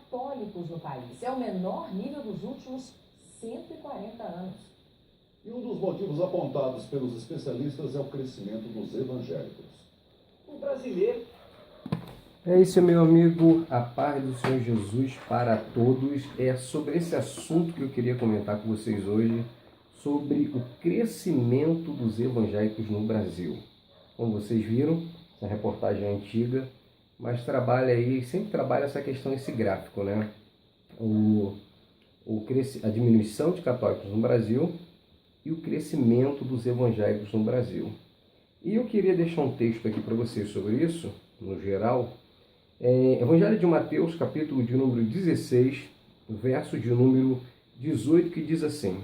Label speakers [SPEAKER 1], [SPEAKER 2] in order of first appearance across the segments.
[SPEAKER 1] católicos no país. É o menor nível dos últimos 140 anos.
[SPEAKER 2] E um dos motivos apontados pelos especialistas é o crescimento dos evangélicos.
[SPEAKER 3] O brasileiro...
[SPEAKER 4] É isso, meu amigo. A paz do Senhor Jesus para todos. É sobre esse assunto que eu queria comentar com vocês hoje, sobre o crescimento dos evangélicos no Brasil. Como vocês viram, essa reportagem é antiga, mas trabalha aí, sempre trabalha essa questão, esse gráfico, né? A diminuição de católicos no Brasil e o crescimento dos evangélicos no Brasil. E eu queria deixar um texto aqui para vocês sobre isso, no geral. Evangelho de Mateus, capítulo de número 16, verso de número 18, que diz assim: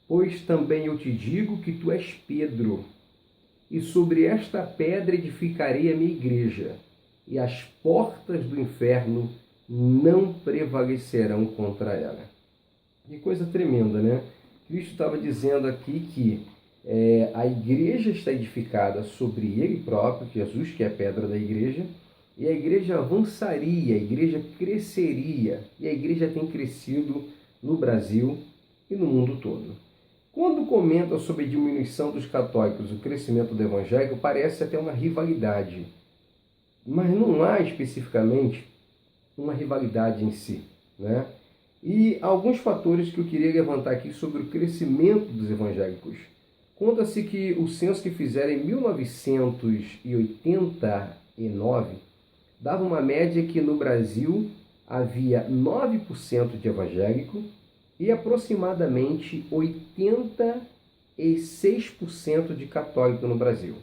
[SPEAKER 4] Pois também eu te digo que tu és Pedro, e sobre esta pedra edificarei a minha igreja, e as portas do inferno não prevalecerão contra ela. Que coisa tremenda, né? Cristo estava dizendo aqui que a igreja está edificada sobre ele próprio, Jesus, que é a pedra da igreja, e a igreja avançaria, a igreja cresceria, e a igreja tem crescido no Brasil e no mundo todo. Quando comenta sobre a diminuição dos católicos, o crescimento do evangélico, parece até uma rivalidade, mas não há especificamente uma rivalidade em si, né? E alguns fatores que eu queria levantar aqui sobre o crescimento dos evangélicos. Conta-se que o censo que fizeram em 1989 dava uma média que no Brasil havia 9% de evangélico e aproximadamente 86% de católico no Brasil.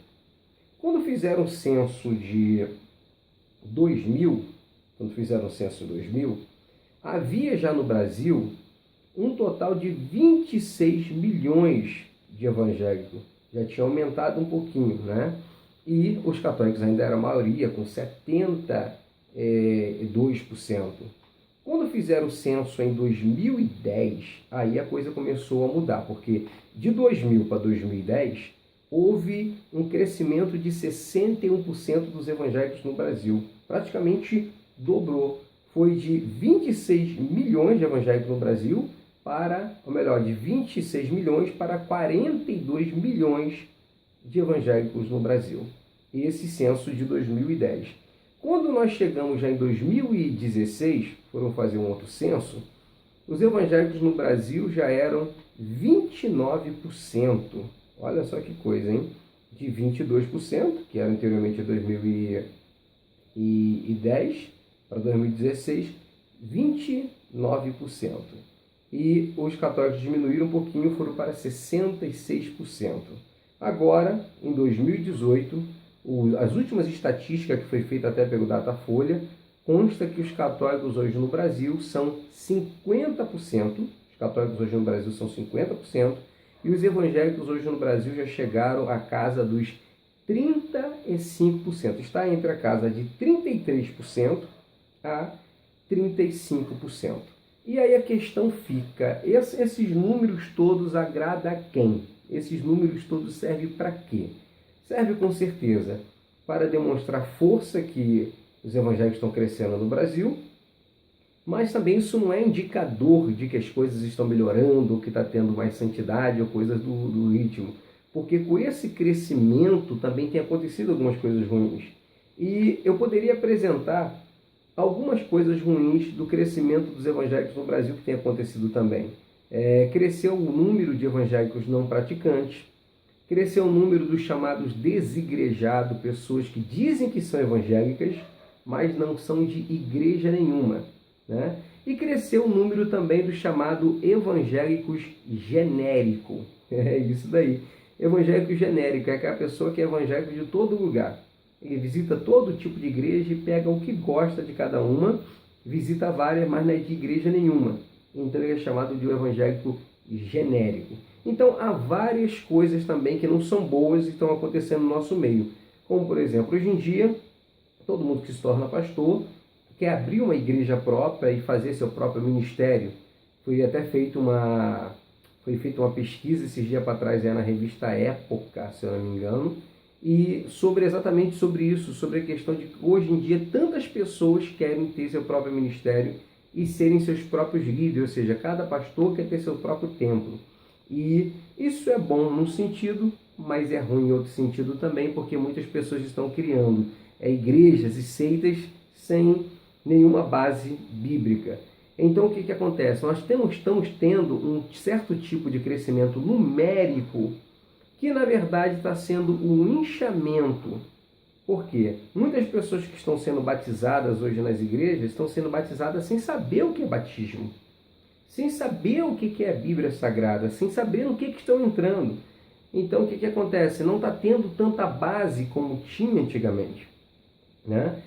[SPEAKER 4] Quando fizeram o censo de 2000, havia já no Brasil um total de 26 milhões de evangélicos. Já tinha aumentado um pouquinho, né? E os católicos ainda eram a maioria, com 72%. Quando fizeram o censo em 2010, aí a coisa começou a mudar, porque de 2000 para 2010, houve um crescimento de 61% dos evangélicos no Brasil. Praticamente dobrou. Foi de 26 milhões de evangélicos no Brasil de 26 milhões para 42 milhões de evangélicos no Brasil. Esse censo de 2010. Quando nós chegamos já em 2016, foram fazer um outro censo, os evangélicos no Brasil já eram 29%. Olha só que coisa, hein? De 22%, que era anteriormente 2010, para 2016, 29%. E os católicos diminuíram um pouquinho, foram para 66%. Agora, em 2018, as últimas estatísticas que foi feita até pelo Datafolha, consta que os católicos hoje no Brasil são 50%, os católicos hoje no Brasil são 50%, e os evangélicos hoje no Brasil já chegaram à casa dos 35%. Está entre a casa de 33% a 35%. E aí a questão fica, esses números todos agradam a quem? Esses números todos servem para quê? Serve com certeza para demonstrar força que os evangélicos estão crescendo no Brasil, mas também isso não é indicador de que as coisas estão melhorando, ou que está tendo mais santidade, ou coisas do ritmo. Porque com esse crescimento também tem acontecido algumas coisas ruins. E eu poderia apresentar algumas coisas ruins do crescimento dos evangélicos no Brasil que tem acontecido também. Cresceu o número de evangélicos não praticantes, cresceu o número dos chamados desigrejados, pessoas que dizem que são evangélicas, mas não são de igreja nenhuma, né? E cresceu o número também do chamado evangélicos genérico. É isso daí. Evangélico genérico é aquela pessoa que é evangélico de todo lugar. Ele visita todo tipo de igreja e pega o que gosta de cada uma, visita várias, mas não é de igreja nenhuma. Então ele é chamado de evangélico genérico. Então há várias coisas também que não são boas e estão acontecendo no nosso meio. Como, por exemplo, hoje em dia, todo mundo que se torna pastor quer abrir uma igreja própria e fazer seu próprio ministério. Foi feita uma pesquisa esses dias para trás na revista Época, se eu não me engano, e exatamente sobre isso, sobre a questão de que hoje em dia tantas pessoas querem ter seu próprio ministério e serem seus próprios líderes, ou seja, cada pastor quer ter seu próprio templo. E isso é bom num sentido, mas é ruim em outro sentido também, porque muitas pessoas estão criando igrejas e seitas sem nenhuma base bíblica. Então, o que acontece? Nós estamos tendo um certo tipo de crescimento numérico que, na verdade, está sendo um inchamento. Por quê? Muitas pessoas que estão sendo batizadas hoje nas igrejas estão sendo batizadas sem saber o que é batismo, sem saber o que é a Bíblia Sagrada, sem saber no que estão entrando. Então, o que acontece? Não está tendo tanta base como tinha antigamente, né?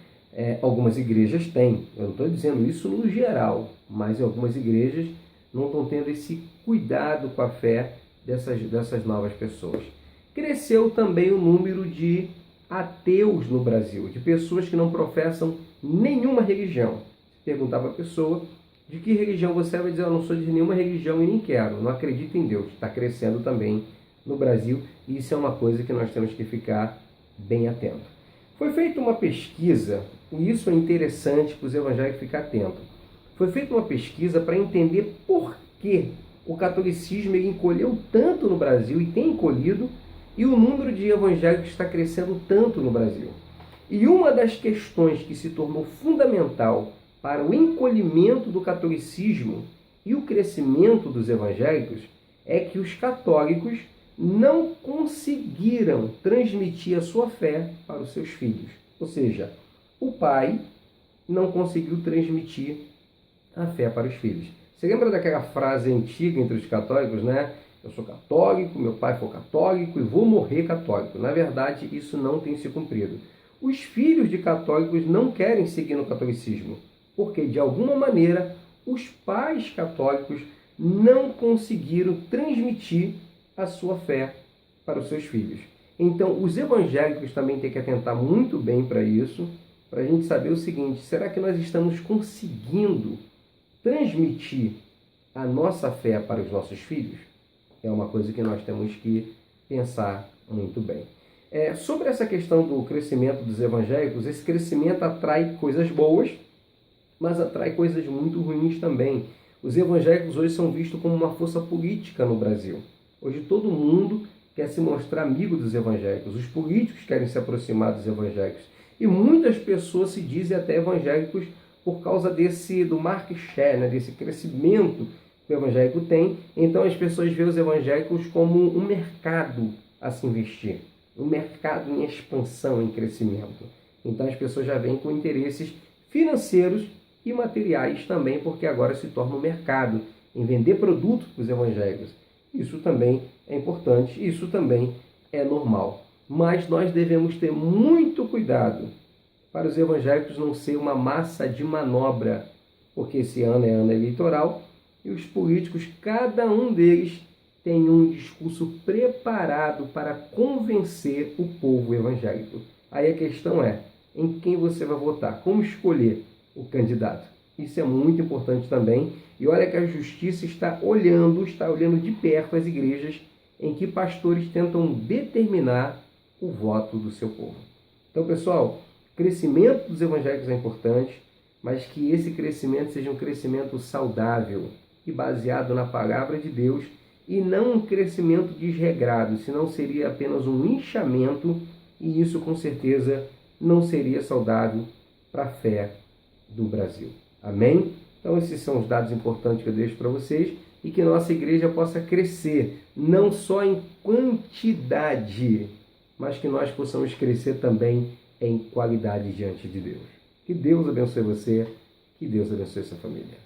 [SPEAKER 4] Algumas igrejas têm, eu não estou dizendo isso no geral, mas algumas igrejas não estão tendo esse cuidado com a fé dessas novas pessoas. Cresceu também o número de ateus no Brasil, de pessoas que não professam nenhuma religião. Perguntar para a pessoa de que religião você é, vai dizer: eu não sou de nenhuma religião e nem quero, não acredito em Deus. Está crescendo também no Brasil e isso é uma coisa que nós temos que ficar bem atento. Foi feita uma pesquisa, e isso é interessante para os evangélicos ficar atentos. Foi feita uma pesquisa para entender por que o catolicismo encolheu tanto no Brasil e tem encolhido, e o número de evangélicos está crescendo tanto no Brasil. E uma das questões que se tornou fundamental para o encolhimento do catolicismo e o crescimento dos evangélicos é que os católicos não conseguiram transmitir a sua fé para os seus filhos. Ou seja, o pai não conseguiu transmitir a fé para os filhos. Você lembra daquela frase antiga entre os católicos, né? Eu sou católico, meu pai foi católico e vou morrer católico. Na verdade, isso não tem se cumprido. Os filhos de católicos não querem seguir no catolicismo, porque, de alguma maneira, os pais católicos não conseguiram transmitir a sua fé para os seus filhos. Então, os evangélicos também têm que atentar muito bem para isso, para a gente saber o seguinte: será que nós estamos conseguindo transmitir a nossa fé para os nossos filhos? É uma coisa que nós temos que pensar muito bem. Sobre essa questão do crescimento dos evangélicos, esse crescimento atrai coisas boas, mas atrai coisas muito ruins também. Os evangélicos hoje são vistos como uma força política no Brasil. Hoje todo mundo quer se mostrar amigo dos evangélicos, os políticos querem se aproximar dos evangélicos. E muitas pessoas se dizem até evangélicos por causa do market share, né, desse crescimento que o evangélico tem. Então as pessoas veem os evangélicos como um mercado a se investir, um mercado em expansão, em crescimento. Então as pessoas já vêm com interesses financeiros e materiais também, porque agora se torna um mercado em vender produtos para os evangélicos. Isso também é importante, isso também é normal. Mas nós devemos ter muito cuidado para os evangélicos não ser uma massa de manobra, porque esse ano é ano eleitoral e os políticos, cada um deles tem um discurso preparado para convencer o povo evangélico. Aí a questão é, em quem você vai votar? Como escolher o candidato? Isso é muito importante também. E olha que a justiça está olhando de perto as igrejas em que pastores tentam determinar o voto do seu povo. Então, pessoal, o crescimento dos evangélicos é importante, mas que esse crescimento seja um crescimento saudável e baseado na palavra de Deus e não um crescimento desregrado, senão seria apenas um inchamento e isso com certeza não seria saudável para a fé do Brasil. Amém? Então esses são os dados importantes que eu deixo para vocês e que nossa igreja possa crescer, não só em quantidade, mas que nós possamos crescer também em qualidade diante de Deus. Que Deus abençoe você, que Deus abençoe sua família.